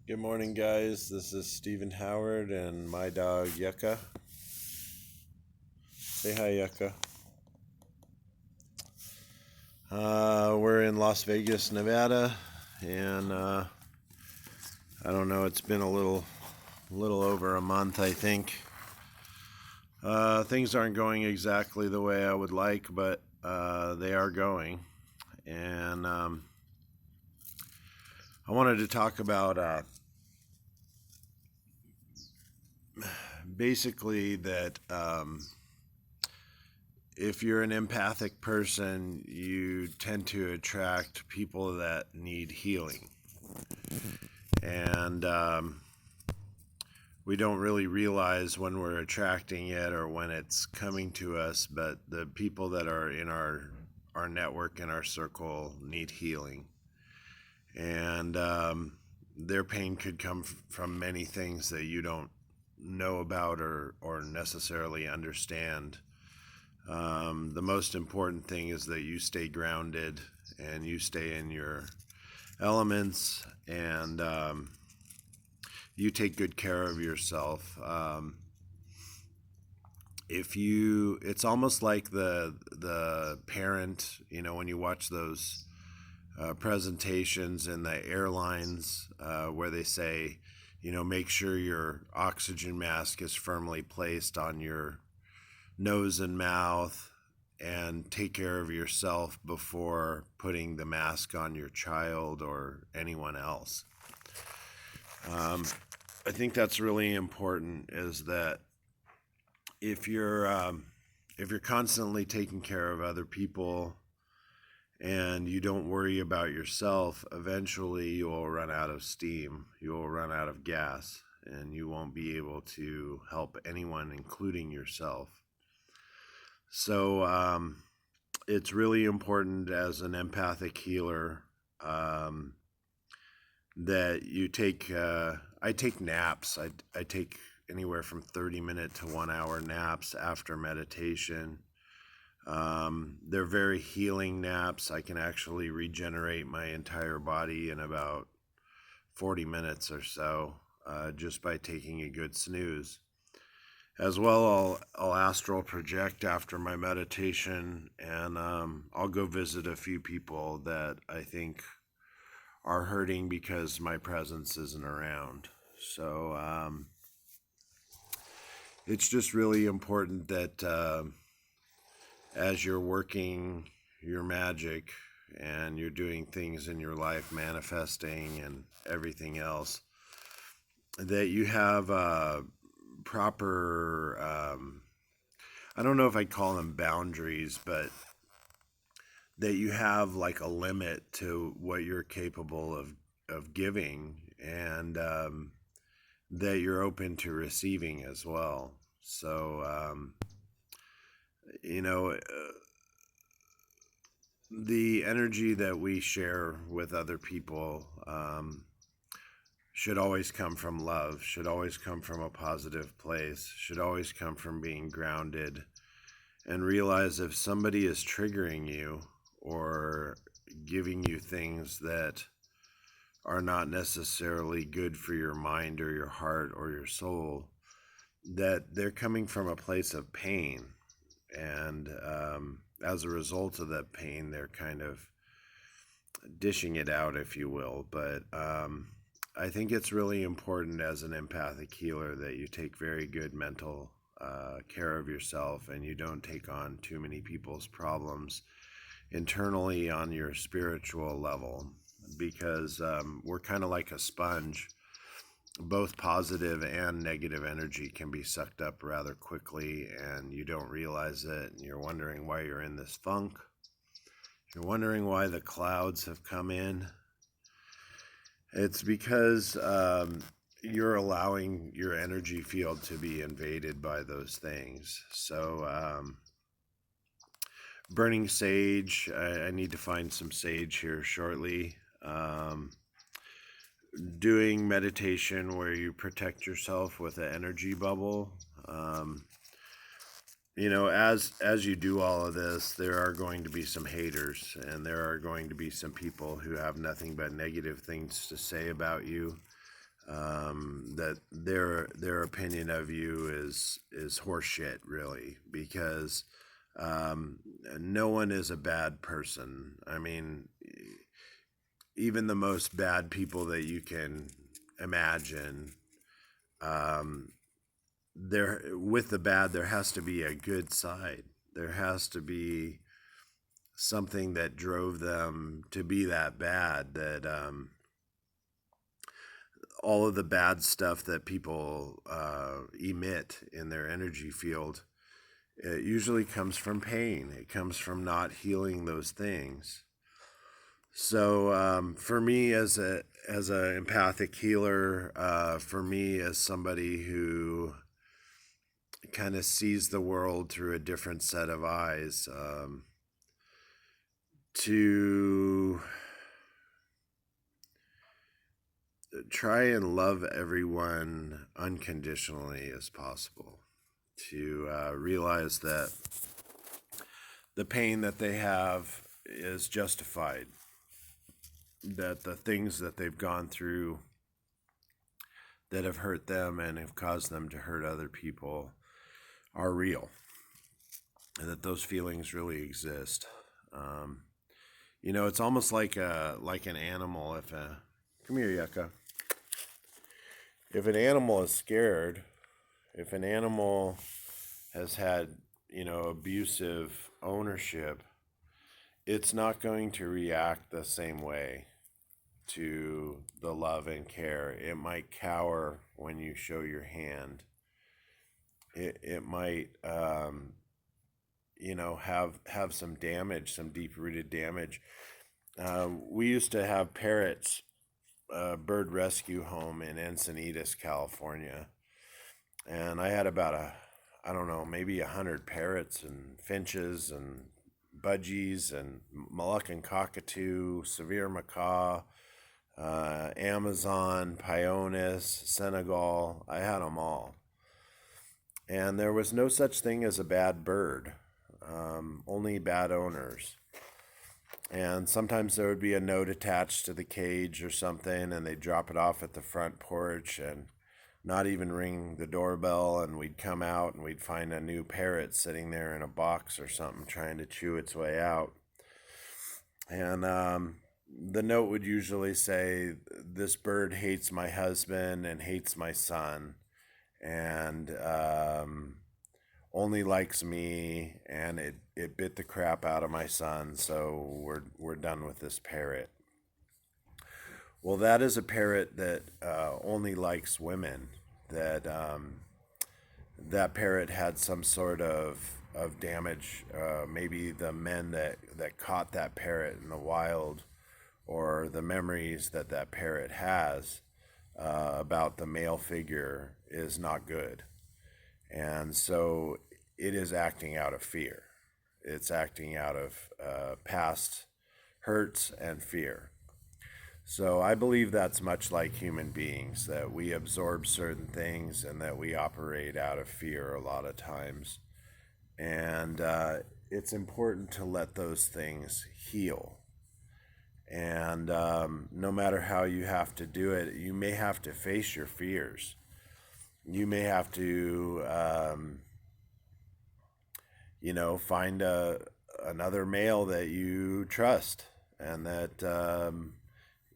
Good morning, guys. This is Stephen Howard and my dog Yucca. Say hi, Yucca. We're in Las Vegas, Nevada, and I don't know. It's been a little over a month, I think. Things aren't going exactly the way I would like, but they are going. And I wanted to talk about basically that. If you're an empathic person, you tend to attract people that need healing. And we don't really realize when we're attracting it or when it's coming to us, but the people that are in our network and our circle need healing. And their pain could come from many things that you don't know about or necessarily understand. The most important thing is that you stay grounded and you stay in your elements, and you take good care of yourself. It's almost like the parent, when you watch those presentations in the airlines where they say, make sure your oxygen mask is firmly placed on your nose and mouth, and take care of yourself before putting the mask on your child or anyone else. I think that's really important, is that if you're constantly taking care of other people and you don't worry about yourself, eventually you'll run out of steam, you'll run out of gas, and you won't be able to help anyone, including yourself. So it's really important as an empathic healer that you take. I take naps. I take anywhere from 30-minute to 1 hour naps after meditation. They're very healing naps. I can actually regenerate my entire body in about 40 minutes or so, just by taking a good snooze. As well, I'll astral project after my meditation, and I'll go visit a few people that I think are hurting because my presence isn't around. So it's just really important that as you're working your magic and you're doing things in your life, manifesting and everything else, that you have proper, I don't know if I'd call them boundaries, but that you have like a limit to what you're capable of giving, and that you're open to receiving as well. So you know the energy that we share with other people should always come from love, should always come from a positive place, should always come from being grounded, and realize if somebody is triggering you or giving you things that are not necessarily good for your mind or your heart or your soul, that they're coming from a place of pain. And as a result of that pain, they're kind of dishing it out, if you will. But I think it's really important as an empathic healer that you take very good mental care of yourself, and you don't take on too many people's problems internally on your spiritual level, because we're kind of like a sponge. Both positive and negative energy can be sucked up rather quickly, and you don't realize it, and you're wondering why you're in this funk. You're wondering why the clouds have come in. It's because you're allowing your energy field to be invaded by those things. So burning sage, I need to find some sage here shortly. Doing meditation where you protect yourself with an energy bubble. As you do all of this, there are going to be some haters, and there are going to be some people who have nothing but negative things to say about you. that their opinion of you is horseshit, really, because um, no one is a bad person. I mean, even the most bad people that you can imagine, um, there with the bad, there has to be a good side. There has to be something that drove them to be that bad. That all of the bad stuff that people emit in their energy field, it usually comes from pain. It comes from not healing those things. So for me, as a empathic healer, for me as somebody who kind of sees the world through a different set of eyes, to try and love everyone unconditionally as possible, to realize that the pain that they have is justified, that the things that they've gone through that have hurt them and have caused them to hurt other people are real, and that those feelings really exist. Um, it's almost like an animal. If a Come here, Yucca. If an animal is scared, if an animal has had abusive ownership, it's not going to react the same way to the love and care. It might cower when you show your hand. It might have some damage, some deep rooted damage. We used to have parrots, bird rescue home in Encinitas, California, and I had about I don't know, maybe 100 parrots and finches and budgies and Moluccan cockatoo, severe macaw, Amazon, Pionis, Senegal. I had them all. And there was no such thing as a bad bird, only bad owners. And sometimes there would be a note attached to the cage or something, and they'd drop it off at the front porch and not even ring the doorbell. And we'd come out and we'd find a new parrot sitting there in a box or something trying to chew its way out. And the note would usually say, "This bird hates my husband and hates my son, and only likes me, and it bit the crap out of my son, so we're done with this parrot." Well, that is a parrot that only likes women. That parrot had some sort of damage. Maybe the men that caught that parrot in the wild, or the memories that parrot has about the male figure, is not good. And so it is acting out of fear. It's acting out of past hurts and fear. So I believe that's much like human beings, that we absorb certain things and that we operate out of fear a lot of times. And it's important to let those things heal. And no matter how you have to do it, you may have to face your fears. You may have to, find another male that you trust and that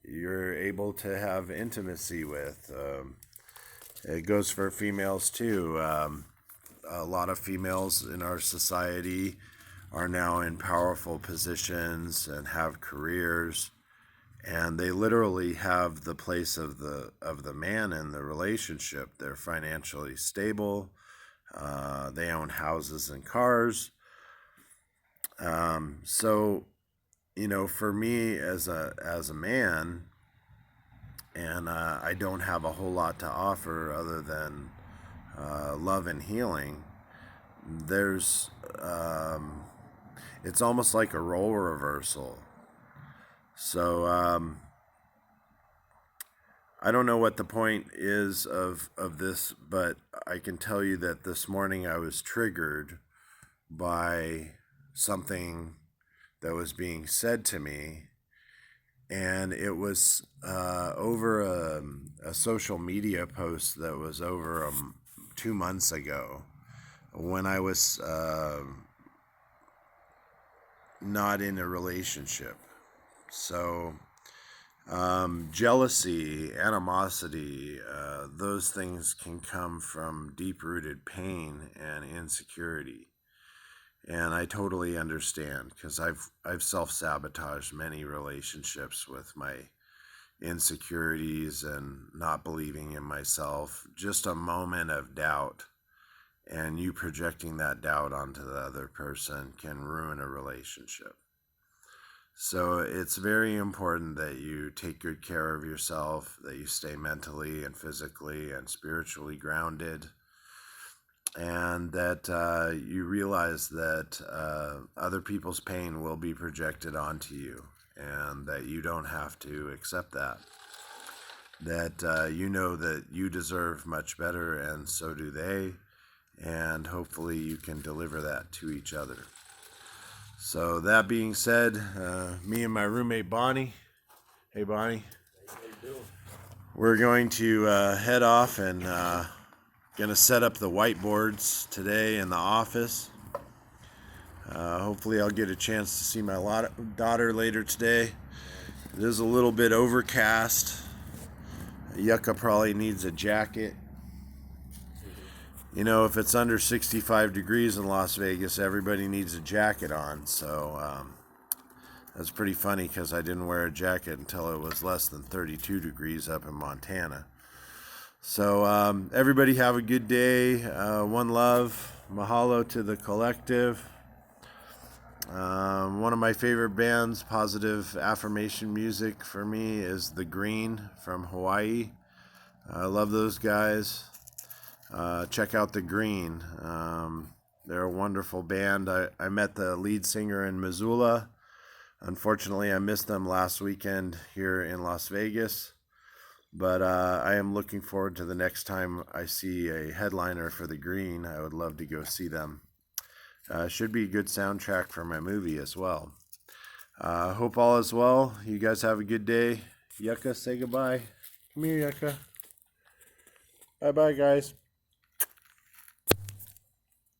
you're able to have intimacy with. It goes for females too. A lot of females in our society are now in powerful positions and have careers, and they literally have the place of the man in the relationship. They're financially stable. They own houses and cars. So for me as a man, and I don't have a whole lot to offer other than love and healing. There's It's almost like a role reversal. So I don't know what the point is of this, but I can tell you that this morning I was triggered by something that was being said to me, And it was over a social media post that was over 2 months ago when I was not in a relationship. So jealousy, animosity, those things can come from deep-rooted pain and insecurity. And I totally understand because I've self-sabotaged many relationships with my insecurities and not believing in myself. Just a moment of doubt and you projecting that doubt onto the other person can ruin a relationship. So it's very important that you take good care of yourself, that you stay mentally and physically and spiritually grounded, and that you realize that other people's pain will be projected onto you and that you don't have to accept that. That you know that you deserve much better and so do they, and hopefully you can deliver that to each other. So that being said, me and my roommate Bonnie, hey Bonnie, we're going to head off and going to set up the whiteboards today in the office. Hopefully I'll get a chance to see my daughter later today. It is a little bit overcast. Yucca probably needs a jacket. You know, if it's under 65 degrees in Las Vegas, everybody needs a jacket on. So that's pretty funny because I didn't wear a jacket until it was less than 32 degrees up in Montana. So everybody have a good day. One love. Mahalo to the collective. One of my favorite bands, positive affirmation music for me, is The Green from Hawaii. I love those guys. Check out The Green. They're a wonderful band. I met the lead singer in Missoula. Unfortunately, I missed them last weekend here in Las Vegas. But I am looking forward to the next time I see a headliner for The Green. I would love to go see them. Should be a good soundtrack for my movie as well. Hope all is well. You guys have a good day. Yucca, say goodbye. Come here, Yucca. Bye-bye, guys.